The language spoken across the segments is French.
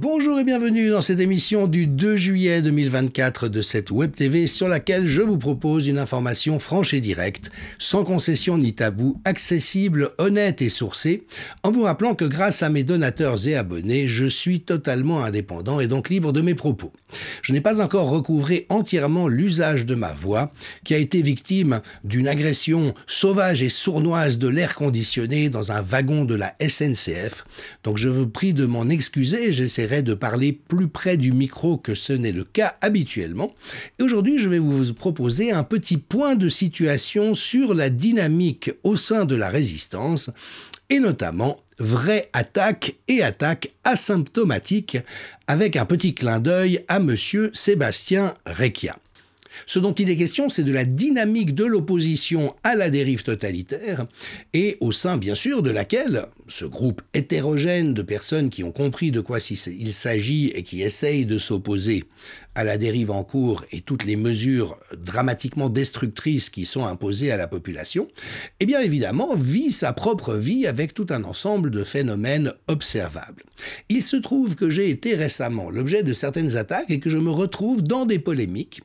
Bonjour et bienvenue dans cette émission du 2 juillet 2024 de cette Web TV sur laquelle je vous propose une information franche et directe, sans concession ni tabou, accessible, honnête et sourcée, en vous rappelant que grâce à mes donateurs et abonnés, je suis totalement indépendant et donc libre de mes propos. Je n'ai pas encore recouvré entièrement l'usage de ma voix, qui a été victime d'une agression sauvage et sournoise de l'air conditionné dans un wagon de la SNCF, donc je vous prie de m'en excuser, j'essaierai de parler plus près du micro que ce n'est le cas habituellement. Et aujourd'hui, je vais vous proposer un petit point de situation sur la dynamique au sein de la résistance, et notamment vraie attaque et attaque asymptomatique, avec un petit clin d'œil à monsieur Sébastien Recchia. Ce dont il est question, c'est de la dynamique de l'opposition à la dérive totalitaire et au sein, bien sûr, de laquelle ce groupe hétérogène de personnes qui ont compris de quoi il s'agit et qui essayent de s'opposer à la dérive en cours et toutes les mesures dramatiquement destructrices qui sont imposées à la population, eh bien évidemment vit sa propre vie avec tout un ensemble de phénomènes observables. Il se trouve que j'ai été récemment l'objet de certaines attaques et que je me retrouve dans des polémiques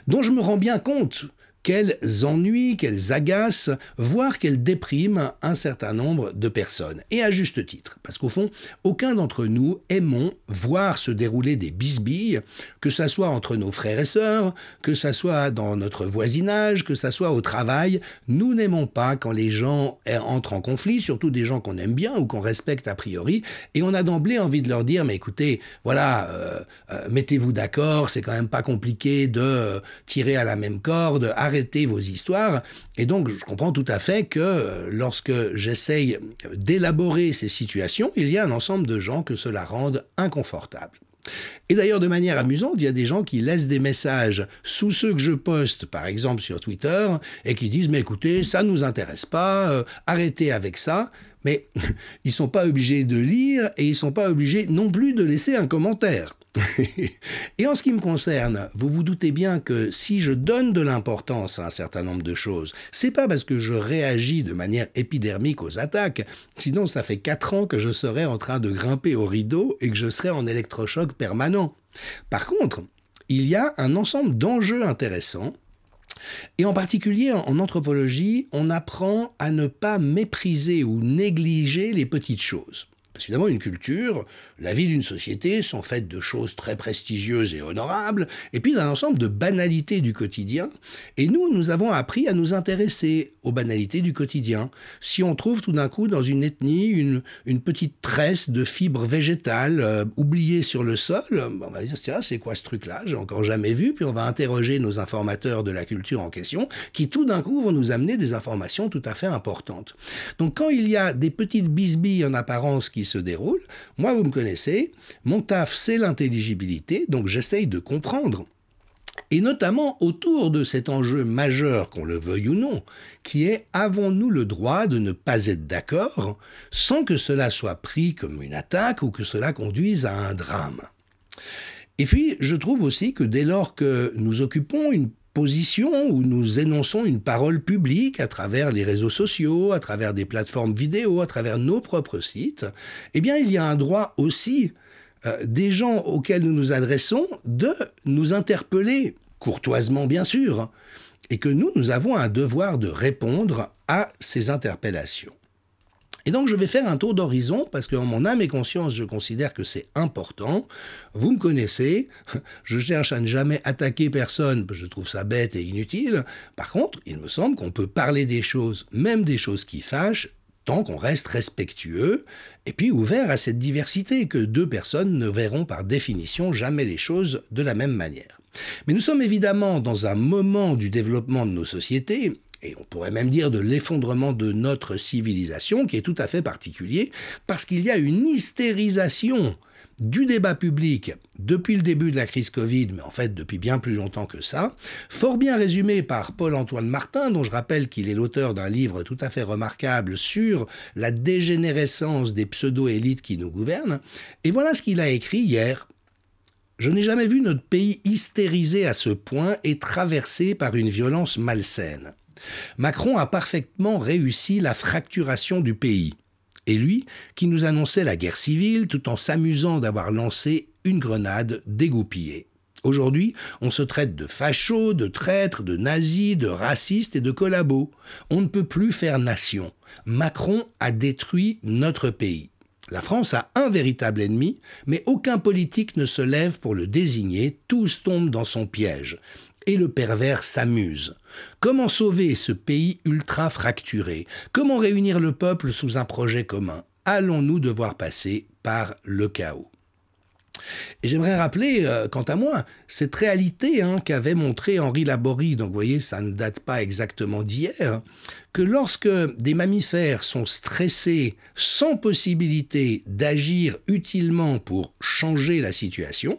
dont je me rends bien compte qu'elles ennuient, qu'elles agacent, voire qu'elles dépriment un certain nombre de personnes. Et à juste titre, parce qu'au fond, aucun d'entre nous aimons voir se dérouler des bisbilles, que ça soit entre nos frères et sœurs, que ça soit dans notre voisinage, que ça soit au travail. Nous n'aimons pas quand les gens entrent en conflit, surtout des gens qu'on aime bien ou qu'on respecte a priori, et on a d'emblée envie de leur dire, mais écoutez, voilà, mettez-vous d'accord, c'est quand même pas compliqué de tirer à la même corde, arrêtez vos histoires. Et donc, je comprends tout à fait que lorsque j'essaye d'élaborer ces situations, il y a un ensemble de gens que cela rende inconfortable. Et d'ailleurs, de manière amusante, il y a des gens qui laissent des messages sous ceux que je poste, par exemple sur Twitter, et qui disent « Mais écoutez, ça ne nous intéresse pas, arrêtez avec ça ». Mais ils ne sont pas obligés de lire et ils ne sont pas obligés non plus de laisser un commentaire. Et en ce qui me concerne, vous vous doutez bien que si je donne de l'importance à un certain nombre de choses, c'est pas parce que je réagis de manière épidermique aux attaques, sinon ça fait 4 ans que je serais en train de grimper au rideau et que je serais en électrochoc permanent. Par contre, il y a un ensemble d'enjeux intéressants. Et en particulier, en anthropologie, on apprend à ne pas mépriser ou négliger les petites choses. Parce qu'évidemment, une culture, la vie d'une société sont faites de choses très prestigieuses et honorables, et puis d'un ensemble de banalités du quotidien. Et nous avons appris à nous intéresser aux banalités du quotidien. Si on trouve tout d'un coup dans une ethnie une petite tresse de fibres végétales oubliée sur le sol, on va dire, tiens, c'est quoi ce truc-là? J'ai encore jamais vu. Puis on va interroger nos informateurs de la culture en question, qui tout d'un coup vont nous amener des informations tout à fait importantes. Donc quand il y a des petites bisbilles en apparence qui se déroulent, moi vous me connaissez, mon taf c'est l'intelligibilité, donc j'essaye de comprendre. Et notamment autour de cet enjeu majeur, qu'on le veuille ou non, qui est « avons-nous le droit de ne pas être d'accord sans que cela soit pris comme une attaque ou que cela conduise à un drame ?» Et puis, je trouve aussi que dès lors que nous occupons une position où nous énonçons une parole publique à travers les réseaux sociaux, à travers des plateformes vidéo, à travers nos propres sites, eh bien, il y a un droit aussi des gens auxquels nous nous adressons de nous interpeller, courtoisement bien sûr, et que nous avons un devoir de répondre à ces interpellations. Et donc je vais faire un tour d'horizon, parce qu'en mon âme et conscience, je considère que c'est important. Vous me connaissez, je cherche à ne jamais attaquer personne, parce que je trouve ça bête et inutile. Par contre, il me semble qu'on peut parler des choses, même des choses qui fâchent, tant qu'on reste respectueux, et puis ouvert à cette diversité, que deux personnes ne verront par définition jamais les choses de la même manière. Mais nous sommes évidemment dans un moment du développement de nos sociétés, et on pourrait même dire de l'effondrement de notre civilisation, qui est tout à fait particulier, parce qu'il y a une hystérisation du débat public depuis le début de la crise Covid, mais en fait depuis bien plus longtemps que ça, fort bien résumé par Paul-Antoine Martin, dont je rappelle qu'il est l'auteur d'un livre tout à fait remarquable sur la dégénérescence des pseudo-élites qui nous gouvernent. Et voilà ce qu'il a écrit hier. Je n'ai jamais vu notre pays hystérisé à ce point et traversé par une violence malsaine. Macron a parfaitement réussi la fracturation du pays. Et lui, qui nous annonçait la guerre civile tout en s'amusant d'avoir lancé une grenade dégoupillée. Aujourd'hui, on se traite de fachos, de traîtres, de nazis, de racistes et de collabos. On ne peut plus faire nation. Macron a détruit notre pays. La France a un véritable ennemi, mais aucun politique ne se lève pour le désigner, tous tombent dans son piège. Et le pervers s'amuse. Comment sauver ce pays ultra fracturé? Comment réunir le peuple sous un projet commun? Allons-nous devoir passer par le chaos? Et j'aimerais rappeler, quant à moi, cette réalité qu'avait montré Henri Laborie, donc vous voyez, ça ne date pas exactement d'hier, que lorsque des mammifères sont stressés sans possibilité d'agir utilement pour changer la situation,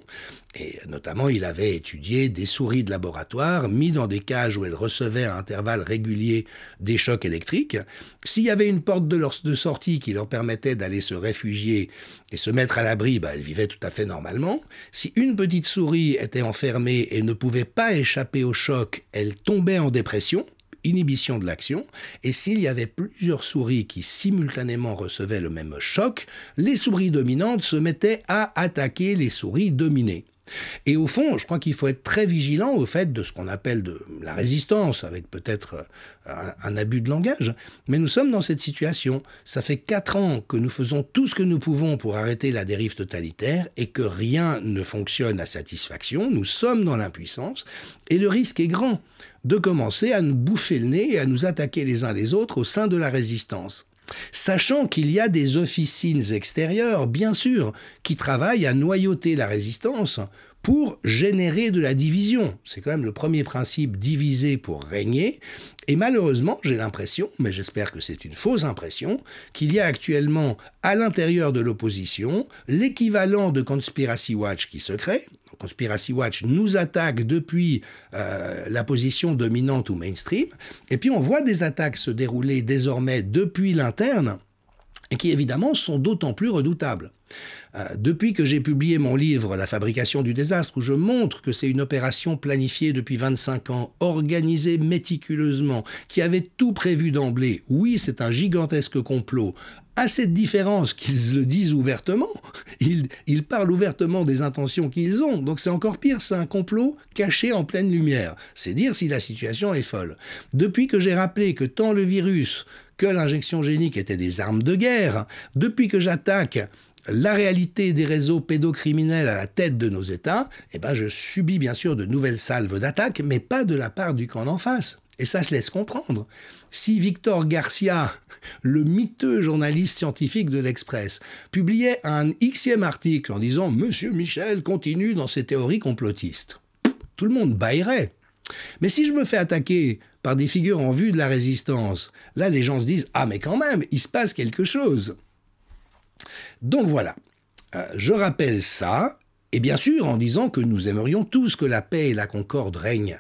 et notamment il avait étudié des souris de laboratoire mis dans des cages où elles recevaient à intervalles réguliers des chocs électriques, s'il y avait une porte de sortie qui leur permettait d'aller se réfugier et se mettre à l'abri, elles vivaient tout à fait normalement. Si une petite souris était enfermée et ne pouvait pas échapper au choc, elle tombait en dépression, inhibition de l'action, et s'il y avait plusieurs souris qui simultanément recevaient le même choc, les souris dominantes se mettaient à attaquer les souris dominées. Et au fond, je crois qu'il faut être très vigilant au fait de ce qu'on appelle de la résistance, avec peut-être un abus de langage, mais nous sommes dans cette situation. Ça fait 4 ans que nous faisons tout ce que nous pouvons pour arrêter la dérive totalitaire et que rien ne fonctionne à satisfaction. Nous sommes dans l'impuissance et le risque est grand de commencer à nous bouffer le nez et à nous attaquer les uns les autres au sein de la résistance. Sachant qu'il y a des officines extérieures, bien sûr, qui travaillent à noyauter la résistance pour générer de la division. C'est quand même le premier principe, diviser pour régner. Et malheureusement, j'ai l'impression, mais j'espère que c'est une fausse impression, qu'il y a actuellement à l'intérieur de l'opposition l'équivalent de Conspiracy Watch qui se crée. Conspiracy Watch nous attaque depuis la position dominante ou mainstream, et puis on voit des attaques se dérouler désormais depuis l'interne, et qui évidemment sont d'autant plus redoutables. Depuis que j'ai publié mon livre « La fabrication du désastre », où je montre que c'est une opération planifiée depuis 25 ans, organisée méticuleusement, qui avait tout prévu d'emblée, oui, c'est un gigantesque complot, à cette différence qu'ils le disent ouvertement, ils parlent ouvertement des intentions qu'ils ont, donc c'est encore pire, c'est un complot caché en pleine lumière. C'est dire si la situation est folle. Depuis que j'ai rappelé que tant le virus que l'injection génique étaient des armes de guerre, depuis que j'attaque la réalité des réseaux pédocriminels à la tête de nos États, je subis bien sûr de nouvelles salves d'attaques, mais pas de la part du camp d'en face. Et ça se laisse comprendre. Si Victor Garcia, le miteux journaliste scientifique de l'Express, publiait un Xème article en disant « Monsieur Michel continue dans ses théories complotistes », tout le monde bâillerait. Mais si je me fais attaquer par des figures en vue de la résistance, là les gens se disent « Ah mais quand même, il se passe quelque chose ». Donc voilà, je rappelle ça, et bien sûr en disant que nous aimerions tous que la paix et la concorde règnent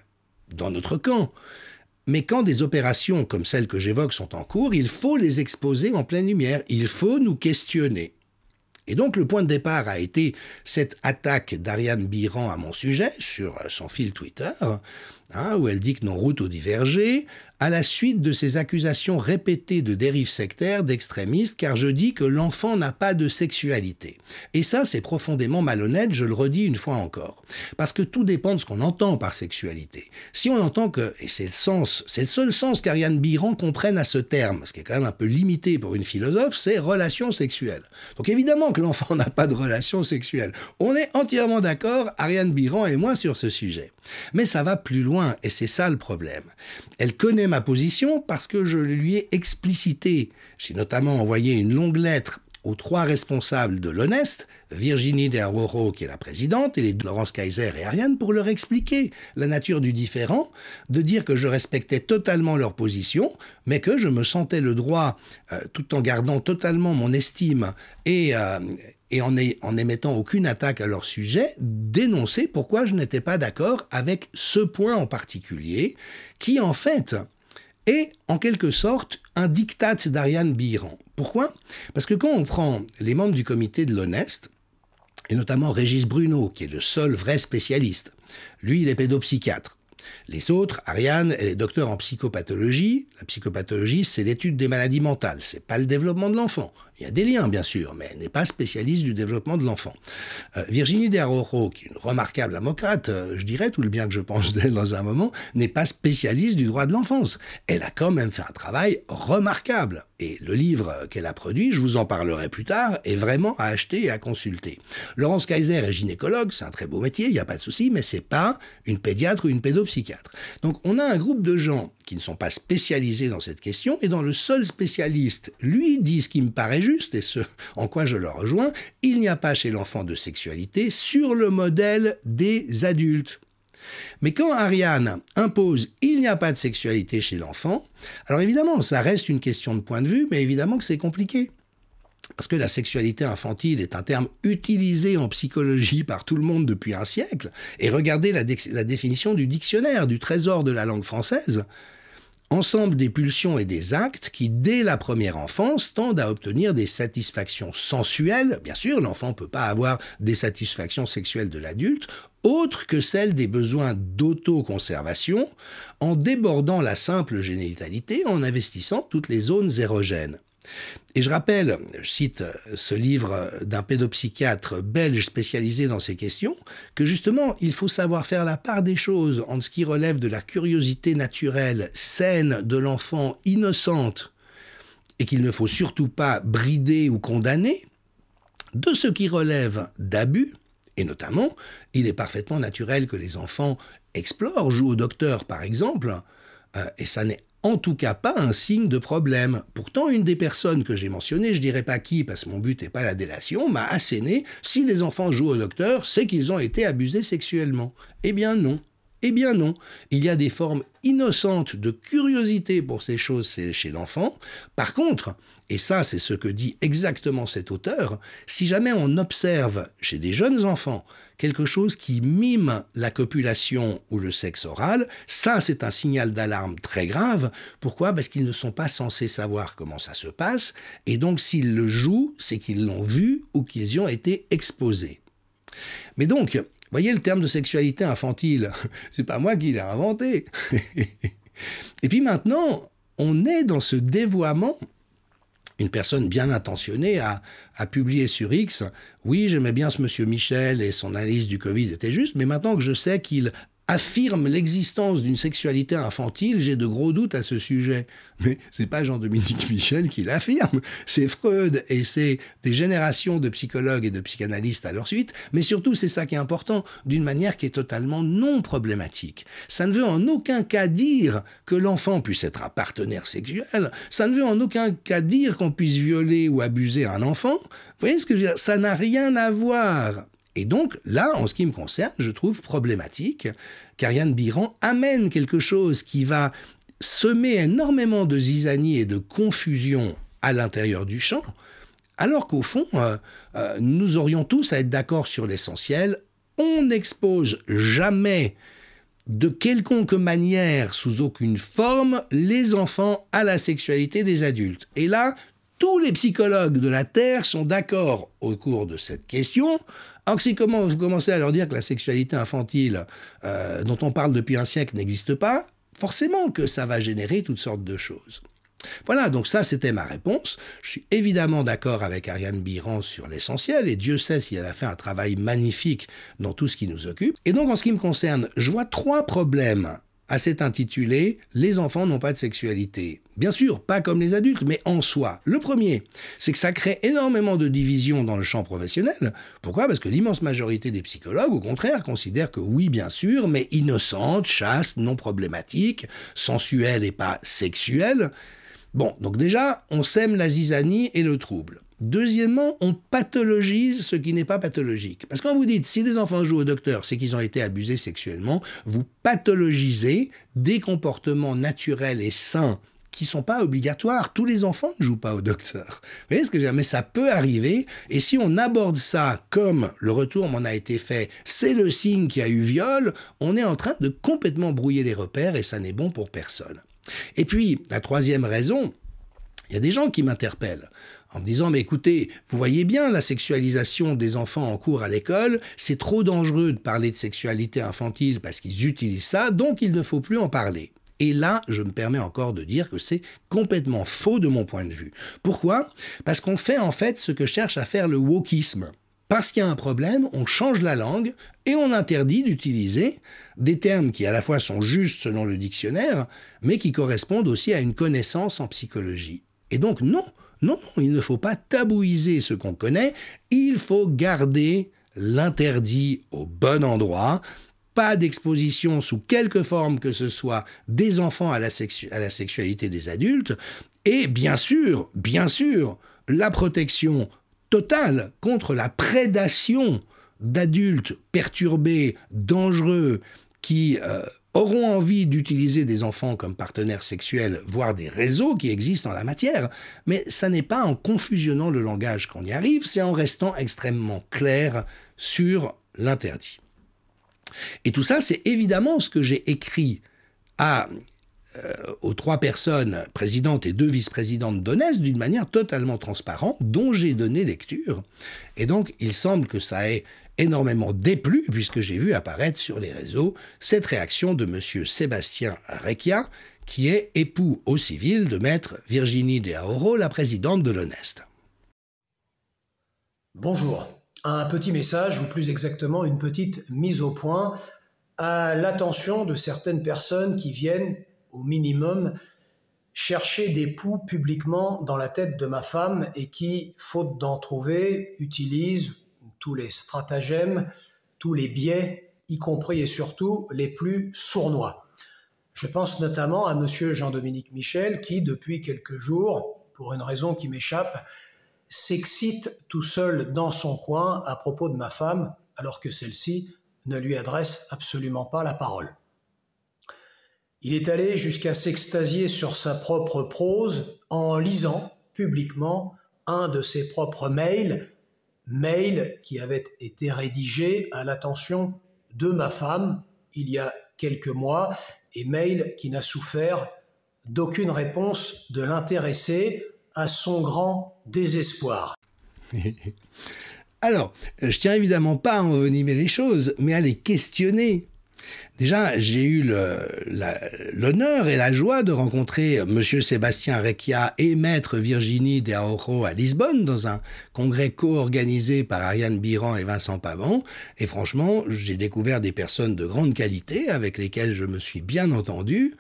dans notre camp. Mais quand des opérations comme celles que j'évoque sont en cours, il faut les exposer en pleine lumière, il faut nous questionner. Et donc le point de départ a été cette attaque d'Ariane Biran à mon sujet sur son fil Twitter, où elle dit que nos routes ont divergé, à la suite de ces accusations répétées de dérives sectaires, d'extrémistes, car je dis que l'enfant n'a pas de sexualité. Et ça, c'est profondément malhonnête, je le redis une fois encore. Parce que tout dépend de ce qu'on entend par sexualité. Si on entend que, et c'est le seul sens qu'Ariane Biran comprenne à ce terme, ce qui est quand même un peu limité pour une philosophe, c'est relation sexuelle. Donc évidemment que l'enfant n'a pas de relation sexuelle. On est entièrement d'accord, Ariane Biran et moi, sur ce sujet. Mais ça va plus loin, et c'est ça le problème. Elle connaît ma position parce que je lui ai explicité. J'ai notamment envoyé une longue lettre aux 3 responsables de l'Honest, Virginie Despaux, qui est la présidente, et Laurence Kaiser et Ariane, pour leur expliquer la nature du différend, de dire que je respectais totalement leur position, mais que je me sentais le droit, tout en gardant totalement mon estime et en émettant aucune attaque à leur sujet, d'énoncer pourquoi je n'étais pas d'accord avec ce point en particulier, qui en fait est en quelque sorte un diktat d'Ariane Biran. Pourquoi ? Parce que quand on prend les membres du comité de l'Honest, et notamment Régis Bruno, qui est le seul vrai spécialiste, lui il est pédopsychiatre, Les autres, Ariane, elle est docteure en psychopathologie. La psychopathologie, c'est l'étude des maladies mentales. C'est pas le développement de l'enfant. Il y a des liens, bien sûr, mais elle n'est pas spécialiste du développement de l'enfant. Virginie Desarroro, qui est une remarquable avocate, je dirais tout le bien que je pense d'elle dans un moment, n'est pas spécialiste du droit de l'enfance. Elle a quand même fait un travail remarquable. Et le livre qu'elle a produit, je vous en parlerai plus tard, est vraiment à acheter et à consulter. Laurence Kaiser est gynécologue, c'est un très beau métier, il n'y a pas de souci, mais c'est pas une pédiatre ou une pédopsychiatre. Donc on a un groupe de gens qui ne sont pas spécialisés dans cette question, et dans le seul spécialiste, lui, dit ce qui me paraît juste, et ce en quoi je le rejoins, il n'y a pas chez l'enfant de sexualité sur le modèle des adultes. Mais quand Ariane impose « il n'y a pas de sexualité chez l'enfant », alors évidemment, ça reste une question de point de vue, mais évidemment que c'est compliqué. Parce que la sexualité infantile est un terme utilisé en psychologie par tout le monde depuis un siècle, et regardez la définition du dictionnaire, du trésor de la langue française, ensemble des pulsions et des actes qui, dès la première enfance, tendent à obtenir des satisfactions sensuelles. Bien sûr, l'enfant ne peut pas avoir des satisfactions sexuelles de l'adulte, autres que celles des besoins d'autoconservation, en débordant la simple génitalité, en investissant toutes les zones érogènes. Et je rappelle, je cite ce livre d'un pédopsychiatre belge spécialisé dans ces questions, que justement, il faut savoir faire la part des choses entre ce qui relève de la curiosité naturelle, saine de l'enfant, innocente, et qu'il ne faut surtout pas brider ou condamner, de ce qui relève d'abus, et notamment, il est parfaitement naturel que les enfants explorent, jouent au docteur par exemple, et ça n'est en tout cas pas un signe de problème. Pourtant, une des personnes que j'ai mentionnées, je dirais pas qui, parce que mon but n'est pas la délation, m'a asséné « si les enfants jouent au docteur, c'est qu'ils ont été abusés sexuellement ». Eh bien non. Eh bien non, il y a des formes innocentes de curiosité pour ces choses chez l'enfant. Par contre, et ça c'est ce que dit exactement cet auteur, si jamais on observe chez des jeunes enfants quelque chose qui mime la copulation ou le sexe oral, ça c'est un signal d'alarme très grave. Pourquoi ? Parce qu'ils ne sont pas censés savoir comment ça se passe, et donc s'ils le jouent, c'est qu'ils l'ont vu ou qu'ils y ont été exposés. Mais donc, voyez le terme de sexualité infantile, c'est pas moi qui l'ai inventé. Et puis maintenant, on est dans ce dévoiement. Une personne bien intentionnée a publié sur X « Oui, j'aimais bien ce monsieur Michel et son analyse du Covid était juste, mais maintenant que je sais qu'il affirme l'existence d'une sexualité infantile, j'ai de gros doutes à ce sujet. » Mais c'est pas Jean-Dominique Michel qui l'affirme, c'est Freud et c'est des générations de psychologues et de psychanalystes à leur suite, mais surtout c'est ça qui est important, d'une manière qui est totalement non problématique. Ça ne veut en aucun cas dire que l'enfant puisse être un partenaire sexuel, ça ne veut en aucun cas dire qu'on puisse violer ou abuser un enfant. Vous voyez ce que je veux dire ? Ça n'a rien à voir. Et donc, là, en ce qui me concerne, je trouve problématique qu'Ariane Biran amène quelque chose qui va semer énormément de zizanie et de confusion à l'intérieur du champ, alors qu'au fond, nous aurions tous à être d'accord sur l'essentiel. On n'expose jamais de quelconque manière, sous aucune forme, les enfants à la sexualité des adultes. Et là, tous les psychologues de la Terre sont d'accord au cours de cette question. Alors que si vous commencez à leur dire que la sexualité infantile dont on parle depuis un siècle n'existe pas, forcément que ça va générer toutes sortes de choses. Voilà, donc ça c'était ma réponse. Je suis évidemment d'accord avec Ariane Biran sur l'essentiel, et Dieu sait si elle a fait un travail magnifique dans tout ce qui nous occupe. Et donc en ce qui me concerne, je vois 3 problèmes à cet intitulé « Les enfants n'ont pas de sexualité ». Bien sûr, pas comme les adultes, mais en soi. Le premier, c'est que ça crée énormément de divisions dans le champ professionnel. Pourquoi ? Parce que l'immense majorité des psychologues, au contraire, considèrent que oui, bien sûr, mais innocente, chaste, non problématique, sensuelle et pas sexuelle. Bon, donc déjà, on sème la zizanie et le trouble. Deuxièmement, on pathologise ce qui n'est pas pathologique. Parce que quand vous dites, si des enfants jouent au docteur, c'est qu'ils ont été abusés sexuellement, vous pathologisez des comportements naturels et sains qui ne sont pas obligatoires. Tous les enfants ne jouent pas au docteur. Vous voyez ce que je veux dire ? Mais ça peut arriver, et si on aborde ça comme le retour m'en a été fait, c'est le signe qu'il y a eu viol, on est en train de complètement brouiller les repères, et ça n'est bon pour personne. Et puis, la troisième raison, Il y a des gens qui m'interpellent en me disant « Mais écoutez, vous voyez bien la sexualisation des enfants en cours à l'école, c'est trop dangereux de parler de sexualité infantile parce qu'ils utilisent ça, donc il ne faut plus en parler. » Et là, je me permets encore de dire que c'est complètement faux de mon point de vue. Pourquoi ? Parce qu'on fait en fait ce que cherche à faire le wokisme. Parce qu'il y a un problème, on change la langue et on interdit d'utiliser des termes qui à la fois sont justes selon le dictionnaire, mais qui correspondent aussi à une connaissance en psychologie. Et donc non, il ne faut pas tabouiser ce qu'on connaît, il faut garder l'interdit au bon endroit. Pas d'exposition sous quelque forme que ce soit des enfants à la sexualité des adultes, et bien sûr, la protection totale contre la prédation d'adultes perturbés, dangereux, qui auront envie d'utiliser des enfants comme partenaires sexuels, voire des réseaux qui existent en la matière. Mais ça n'est pas en confusionnant le langage qu'on y arrive, c'est en restant extrêmement clair sur l'interdit. Et tout ça, c'est évidemment ce que j'ai écrit aux 3 personnes, présidentes et 2 vice-présidentes d'ONES, d'une manière totalement transparente, dont j'ai donné lecture. Et donc, il semble que ça ait énormément déplu, puisque j'ai vu apparaître sur les réseaux cette réaction de M. Sébastien Recchia, qui est époux au civil de maître Virginie de Aoro, la présidente de l'ONEST. Bonjour. Un petit message, ou plus exactement une petite mise au point, à l'attention de certaines personnes qui viennent, au minimum, chercher des poux publiquement dans la tête de ma femme et qui, faute d'en trouver, utilisent tous les stratagèmes, tous les biais, y compris et surtout les plus sournois. Je pense notamment à M. Jean-Dominique Michel qui, depuis quelques jours, pour une raison qui m'échappe, s'excite tout seul dans son coin à propos de ma femme, alors que celle-ci ne lui adresse absolument pas la parole. Il est allé jusqu'à s'extasier sur sa propre prose en lisant publiquement un de ses propres mails qui avait été rédigé à l'attention de ma femme il y a quelques mois, et mail qui n'a souffert d'aucune réponse de l'intéressé, à son grand désespoir. Alors, je tiens évidemment pas à envenimer les choses, mais à les questionner. Déjà, j'ai eu l'honneur et la joie de rencontrer M. Sébastien Recchia et maître Virginie de Aoro à Lisbonne dans un congrès co-organisé par Ariane Biran et Vincent Pavon. Et franchement, j'ai découvert des personnes de grande qualité avec lesquelles je me suis bien entendu.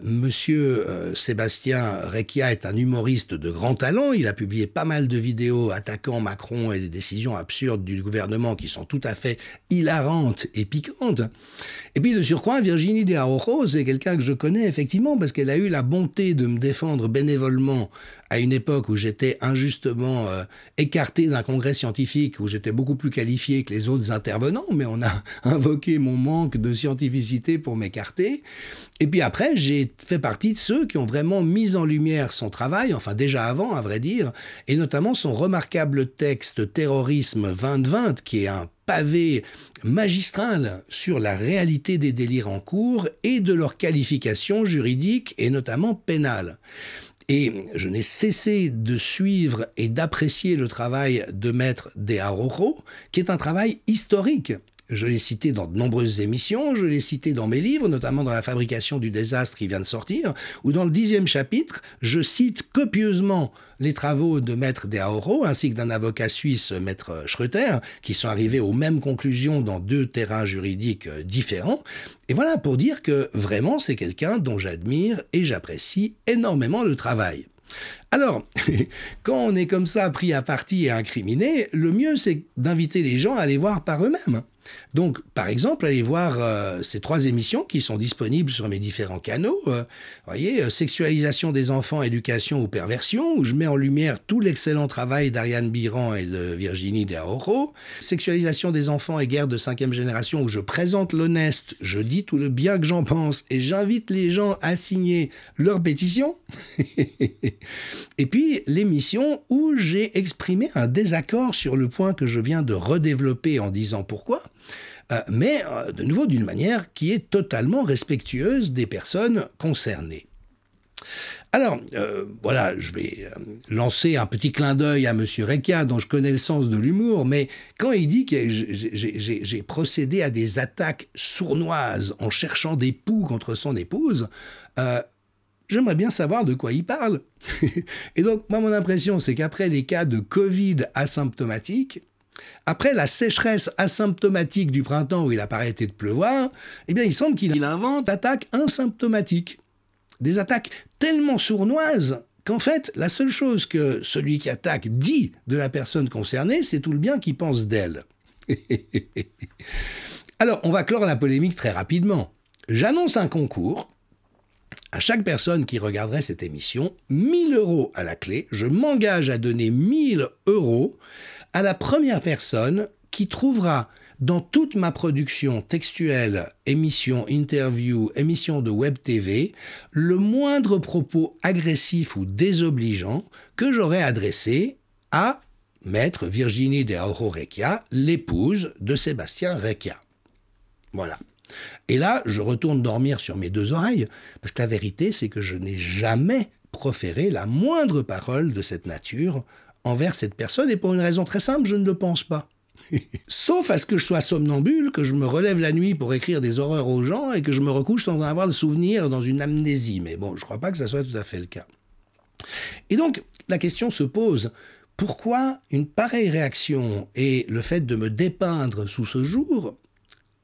Monsieur Sébastien Recchia est un humoriste de grand talent. Il a publié pas mal de vidéos attaquant Macron et les décisions absurdes du gouvernement qui sont tout à fait hilarantes et piquantes. Et puis de surcroît, Virginie de Aoro, c'est quelqu'un que je connais effectivement parce qu'elle a eu la bonté de me défendre bénévolement à une époque où j'étais injustement écarté d'un congrès scientifique où j'étais beaucoup plus qualifié que les autres intervenants, mais on a invoqué mon manque de scientificité pour m'écarter. Et puis après, j'ai fait partie de ceux qui ont vraiment mis en lumière son travail, enfin déjà avant à vrai dire, et notamment son remarquable texte Terrorisme 2020, qui est un pavé magistral sur la réalité des délires en cours et de leur qualification juridique et notamment pénale. Et je n'ai cessé de suivre et d'apprécier le travail de maître de Aoro, qui est un travail historique. Je l'ai cité dans de nombreuses émissions, je l'ai cité dans mes livres, notamment dans La fabrication du désastre qui vient de sortir, où dans le 10e chapitre, je cite copieusement les travaux de maître de Aoro, ainsi que d'un avocat suisse, maître Schröter, qui sont arrivés aux mêmes conclusions dans 2 terrains juridiques différents. Et voilà, pour dire que vraiment c'est quelqu'un dont j'admire et j'apprécie énormément le travail. Alors, quand on est comme ça pris à partie et incriminé, le mieux c'est d'inviter les gens à aller voir par eux-mêmes. Donc, par exemple, allez voir ces 3 émissions qui sont disponibles sur mes différents canaux. Voyez, sexualisation des enfants, éducation ou perversion, où je mets en lumière tout l'excellent travail d'Ariane Biran et de Virginie de Aoro. Sexualisation des enfants et guerre de 5e génération, où je présente l'honnête, je dis tout le bien que j'en pense et j'invite les gens à signer leur pétition. Et puis, l'émission où j'ai exprimé un désaccord sur le point que je viens de redévelopper en disant pourquoi. Mais de nouveau d'une manière qui est totalement respectueuse des personnes concernées. Alors, voilà, je vais lancer un petit clin d'œil à Monsieur Recca, dont je connais le sens de l'humour, mais quand il dit que j'ai procédé à des attaques sournoises en cherchant des poux contre son épouse, j'aimerais bien savoir de quoi il parle. Et donc, moi, mon impression, c'est qu'après les cas de Covid asymptomatiques, après la sécheresse asymptomatique du printemps où il a pas arrêté de pleuvoir, eh bien, il semble qu'il invente attaques asymptomatiques. Des attaques tellement sournoises qu'en fait, la seule chose que celui qui attaque dit de la personne concernée, c'est tout le bien qu'il pense d'elle. Alors, on va clore la polémique très rapidement. J'annonce un concours. À chaque personne qui regarderait cette émission, 1 000 € à la clé. Je m'engage à donner 1 000 € à la première personne qui trouvera dans toute ma production textuelle, émission, interview, émission de web TV, le moindre propos agressif ou désobligeant que j'aurais adressé à Maître Virginie de Haro Recca, l'épouse de Sébastien Recca. Voilà. Et là, je retourne dormir sur mes 2 oreilles, parce que la vérité, c'est que je n'ai jamais proféré la moindre parole de cette nature envers cette personne, et pour une raison très simple, je ne le pense pas. Sauf à ce que je sois somnambule, que je me relève la nuit pour écrire des horreurs aux gens et que je me recouche sans en avoir le souvenir dans une amnésie. Mais bon, je ne crois pas que ça soit tout à fait le cas. Et donc, la question se pose, pourquoi une pareille réaction et le fait de me dépeindre sous ce jour,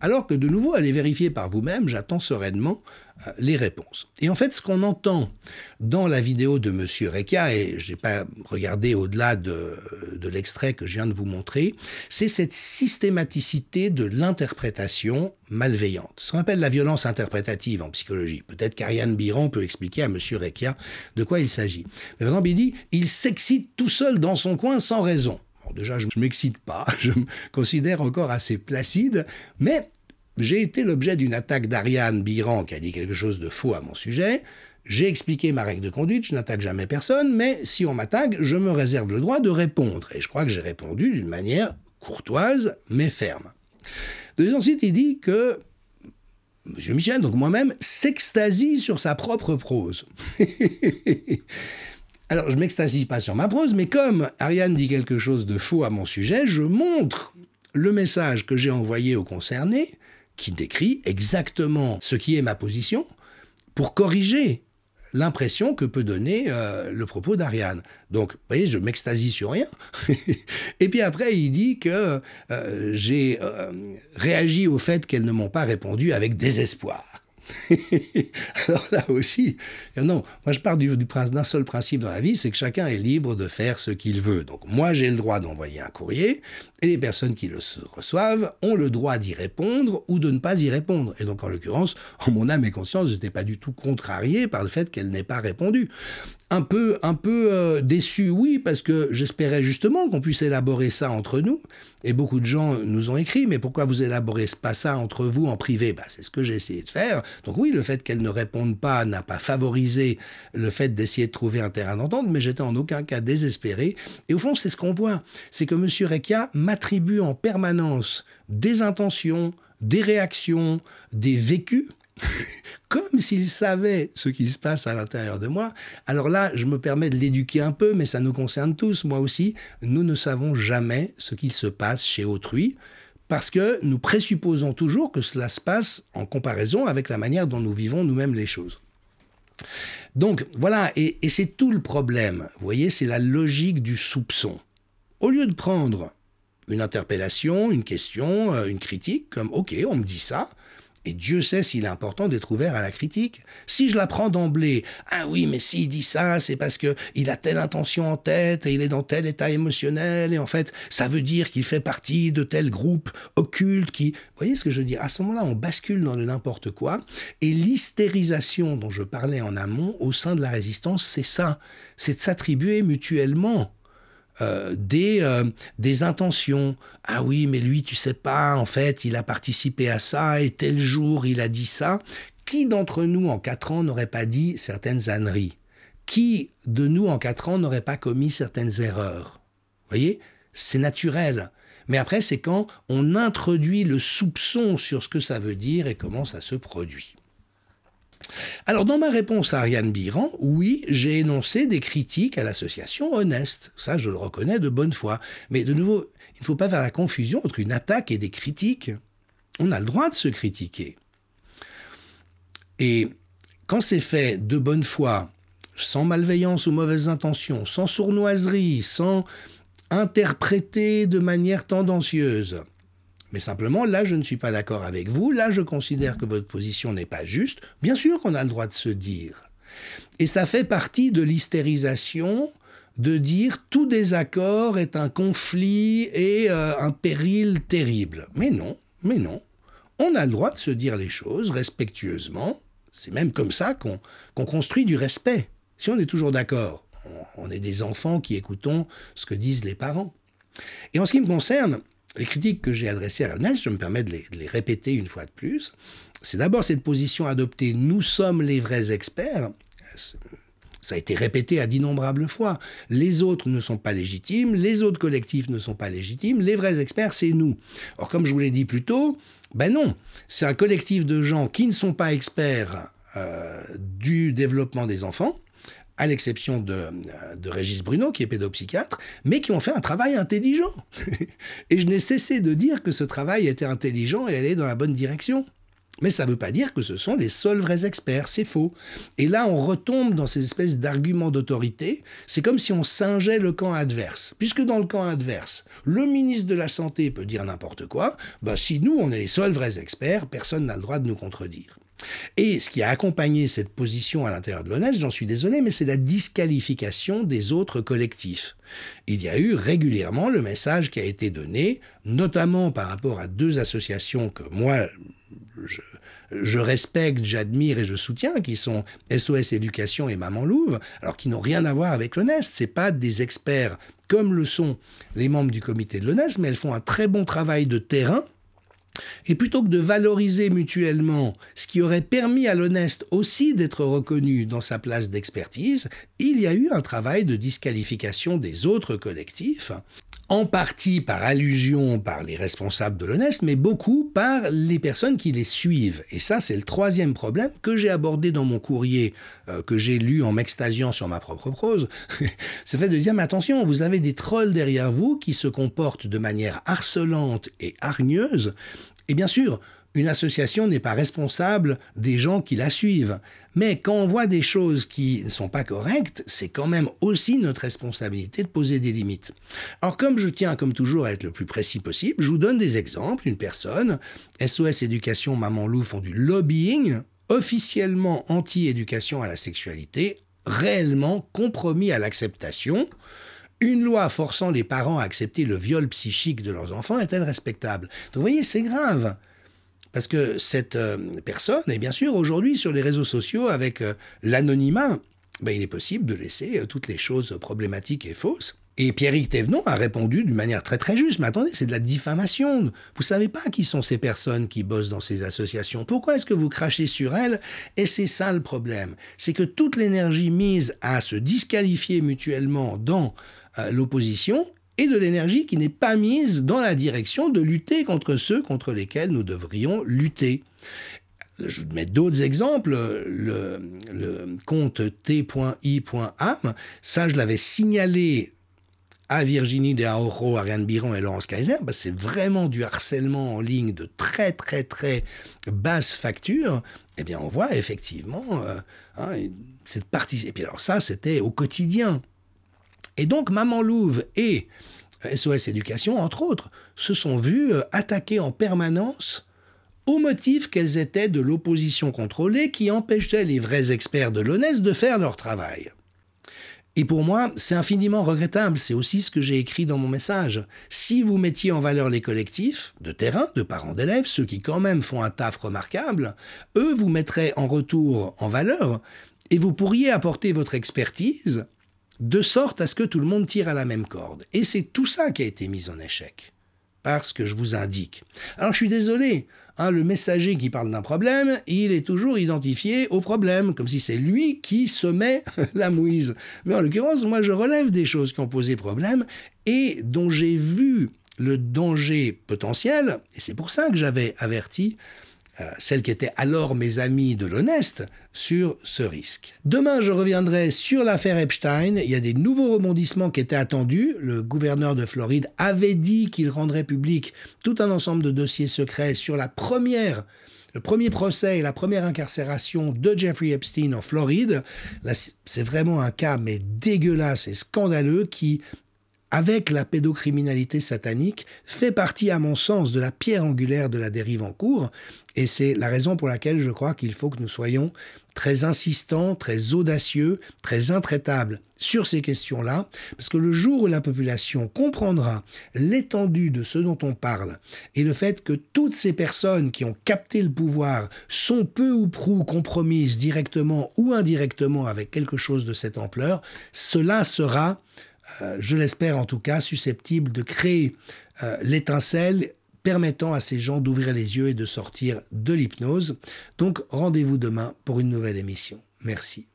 alors que de nouveau, allez vérifier par vous-même, j'attends sereinement les réponses. Et en fait, ce qu'on entend dans la vidéo de M. Recca, et je n'ai pas regardé au-delà de l'extrait que je viens de vous montrer, c'est cette systématicité de l'interprétation malveillante. Ce qu'on appelle la violence interprétative en psychologie. Peut-être qu'Ariane Biran peut expliquer à M. Recca de quoi il s'agit. Mais par exemple, il dit « il s'excite tout seul dans son coin sans raison ». Déjà, je ne m'excite pas, je me considère encore assez placide, mais j'ai été l'objet d'une attaque d'Ariane Biran qui a dit quelque chose de faux à mon sujet. J'ai expliqué ma règle de conduite, je n'attaque jamais personne, mais si on m'attaque, je me réserve le droit de répondre. Et je crois que j'ai répondu d'une manière courtoise, mais ferme. Ensuite, il dit que M. Michel, donc moi-même, s'extasie sur sa propre prose. Alors, je ne m'extasie pas sur ma prose, mais comme Ariane dit quelque chose de faux à mon sujet, je montre le message que j'ai envoyé aux concernés, qui décrit exactement ce qui est ma position, pour corriger l'impression que peut donner le propos d'Ariane. Donc, vous voyez, je m'extasie sur rien. Et puis après, il dit que j'ai réagi au fait qu'elles ne m'ont pas répondu avec désespoir. Alors là aussi, non, moi je pars d'un seul principe dans la vie, c'est que chacun est libre de faire ce qu'il veut. Donc moi j'ai le droit d'envoyer un courrier, et les personnes qui le reçoivent ont le droit d'y répondre ou de ne pas y répondre. Et donc en l'occurrence, en mon âme et conscience, je n'étais pas du tout contrarié par le fait qu'elle n'ait pas répondu. Un peu déçu, oui, parce que j'espérais justement qu'on puisse élaborer ça entre nous. Et beaucoup de gens nous ont écrit, mais pourquoi vous élaborez pas ça entre vous en privé ? C'est ce que j'ai essayé de faire. Donc oui, le fait qu'elle ne réponde pas n'a pas favorisé le fait d'essayer de trouver un terrain d'entente, mais j'étais en aucun cas désespéré. Et au fond, c'est ce qu'on voit. C'est que M. Recca m'attribue en permanence des intentions, des réactions, des vécus, comme s'il savait ce qui se passe à l'intérieur de moi. Alors là, je me permets de l'éduquer un peu, mais ça nous concerne tous, moi aussi. Nous ne savons jamais ce qu'il se passe chez autrui, parce que nous présupposons toujours que cela se passe en comparaison avec la manière dont nous vivons nous-mêmes les choses. Donc voilà, et c'est tout le problème. Vous voyez, c'est la logique du soupçon. Au lieu de prendre une interpellation, une question, une critique, comme « ok, on me dit ça », et Dieu sait s'il est important d'être ouvert à la critique. Si je la prends d'emblée, ah oui, mais s'il dit ça, c'est parce qu'il a telle intention en tête et il est dans tel état émotionnel et en fait, ça veut dire qu'il fait partie de tel groupe occulte qui... Vous voyez ce que je veux dire ? À ce moment-là, on bascule dans le n'importe quoi et l'hystérisation dont je parlais en amont au sein de la résistance, c'est ça. C'est de s'attribuer mutuellement des intentions. Ah oui, mais lui, tu sais pas, en fait, il a participé à ça, et tel jour, il a dit ça. Qui d'entre nous, en 4 ans, n'aurait pas dit certaines âneries ? Qui de nous, en 4 ans, n'aurait pas commis certaines erreurs ? Vous voyez ? C'est naturel. Mais après, c'est quand on introduit le soupçon sur ce que ça veut dire et comment ça se produit. Alors, dans ma réponse à Ariane Biran, oui, j'ai énoncé des critiques à l'association Honest. Ça, je le reconnais de bonne foi. Mais de nouveau, il ne faut pas faire la confusion entre une attaque et des critiques. On a le droit de se critiquer. Et quand c'est fait de bonne foi, sans malveillance ou mauvaises intentions, sans sournoiserie, sans interpréter de manière tendancieuse, mais simplement, là, je ne suis pas d'accord avec vous, là, je considère que votre position n'est pas juste, bien sûr qu'on a le droit de se dire. Et ça fait partie de l'hystérisation de dire tout désaccord est un conflit et un péril terrible. Mais non, on a le droit de se dire les choses respectueusement. C'est même comme ça qu'on construit du respect. Si on est toujours d'accord, on est des enfants qui écoutons ce que disent les parents. Et en ce qui me concerne, les critiques que j'ai adressées à l'ONES, je me permets de les répéter une fois de plus. C'est d'abord cette position adoptée « nous sommes les vrais experts ». Ça a été répété à d'innombrables fois. Les autres ne sont pas légitimes, les autres collectifs ne sont pas légitimes, les vrais experts, c'est nous. Or, comme je vous l'ai dit plus tôt, ben non, c'est un collectif de gens qui ne sont pas experts du développement des enfants, à l'exception de Régis Bruno, qui est pédopsychiatre, mais qui ont fait un travail intelligent. Et je n'ai cessé de dire que ce travail était intelligent et allait dans la bonne direction. Mais ça ne veut pas dire que ce sont les seuls vrais experts, c'est faux. Et là, on retombe dans ces espèces d'arguments d'autorité. C'est comme si on singeait le camp adverse. Puisque dans le camp adverse, le ministre de la Santé peut dire n'importe quoi, ben si nous, on est les seuls vrais experts, personne n'a le droit de nous contredire. Et ce qui a accompagné cette position à l'intérieur de l'ONES, j'en suis désolé, mais c'est la disqualification des autres collectifs. Il y a eu régulièrement le message qui a été donné, notamment par rapport à deux associations que moi, je respecte, j'admire et je soutiens, qui sont SOS Éducation et Maman Louve, alors qui n'ont rien à voir avec l'ONES. Ce n'est pas des experts comme le sont les membres du comité de l'ONES, mais elles font un très bon travail de terrain. Et plutôt que de valoriser mutuellement ce qui aurait permis à l'Honest aussi d'être reconnu dans sa place d'expertise, il y a eu un travail de disqualification des autres collectifs, en partie par allusion par les responsables de l'Honest, mais beaucoup par les personnes qui les suivent. Et ça, c'est le troisième problème que j'ai abordé dans mon courrier, que j'ai lu en m'extasiant sur ma propre prose. C'est fait de dire, mais attention, vous avez des trolls derrière vous qui se comportent de manière harcelante et hargneuse. Et bien sûr, une association n'est pas responsable des gens qui la suivent. Mais quand on voit des choses qui ne sont pas correctes, c'est quand même aussi notre responsabilité de poser des limites. Alors comme je tiens, comme toujours, à être le plus précis possible, je vous donne des exemples. Une personne, SOS Éducation, Maman Louve font du lobbying, officiellement anti-éducation à la sexualité, réellement compromis à l'acceptation. Une loi forçant les parents à accepter le viol psychique de leurs enfants est-elle respectable? Donc vous voyez, c'est grave. Parce que cette personne, et bien sûr aujourd'hui sur les réseaux sociaux avec l'anonymat, ben, il est possible de laisser toutes les choses problématiques et fausses. Et Pierrick Thévenon a répondu d'une manière très très juste. Mais attendez, c'est de la diffamation. Vous savez pas qui sont ces personnes qui bossent dans ces associations. Pourquoi est-ce que vous crachez sur elles? Et c'est ça le problème. C'est que toute l'énergie mise à se disqualifier mutuellement dans l'opposition et de l'énergie qui n'est pas mise dans la direction de lutter contre ceux contre lesquels nous devrions lutter. Je vais mettre d'autres exemples. Le compte t.i.am, ça je l'avais signalé à Virginie de Araujo, Ariane Biran et Laurence Kaiser, c'est vraiment du harcèlement en ligne de très très très basse facture. Eh bien on voit effectivement cette partie. Et puis alors ça c'était au quotidien. Et donc Maman Louve et SOS Éducation, entre autres, se sont vus attaquer en permanence au motif qu'elles étaient de l'opposition contrôlée qui empêchait les vrais experts de l'ONES de faire leur travail. Et pour moi, c'est infiniment regrettable. C'est aussi ce que j'ai écrit dans mon message. Si vous mettiez en valeur les collectifs de terrain, de parents d'élèves, ceux qui quand même font un taf remarquable, eux vous mettraient en retour en valeur et vous pourriez apporter votre expertise de sorte à ce que tout le monde tire à la même corde. Et c'est tout ça qui a été mis en échec, parce que je vous indique. Alors je suis désolé, le messager qui parle d'un problème, il est toujours identifié au problème, comme si c'est lui qui semait la mouise. Mais en l'occurrence, moi je relève des choses qui ont posé problème et dont j'ai vu le danger potentiel, et c'est pour ça que j'avais averti celles qui étaient alors mes amis de l'Honest, sur ce risque. Demain, je reviendrai sur l'affaire Epstein. Il y a des nouveaux rebondissements qui étaient attendus. Le gouverneur de Floride avait dit qu'il rendrait public tout un ensemble de dossiers secrets sur le premier procès et la première incarcération de Jeffrey Epstein en Floride. Là, c'est vraiment un cas mais dégueulasse et scandaleux qui, avec la pédocriminalité satanique, fait partie, à mon sens, de la pierre angulaire de la dérive en cours. Et c'est la raison pour laquelle je crois qu'il faut que nous soyons très insistants, très audacieux, très intraitables sur ces questions-là, parce que le jour où la population comprendra l'étendue de ce dont on parle et le fait que toutes ces personnes qui ont capté le pouvoir sont peu ou prou compromises directement ou indirectement avec quelque chose de cette ampleur, cela sera, je l'espère en tout cas, susceptible de créer l'étincelle permettant à ces gens d'ouvrir les yeux et de sortir de l'hypnose. Donc rendez-vous demain pour une nouvelle émission. Merci.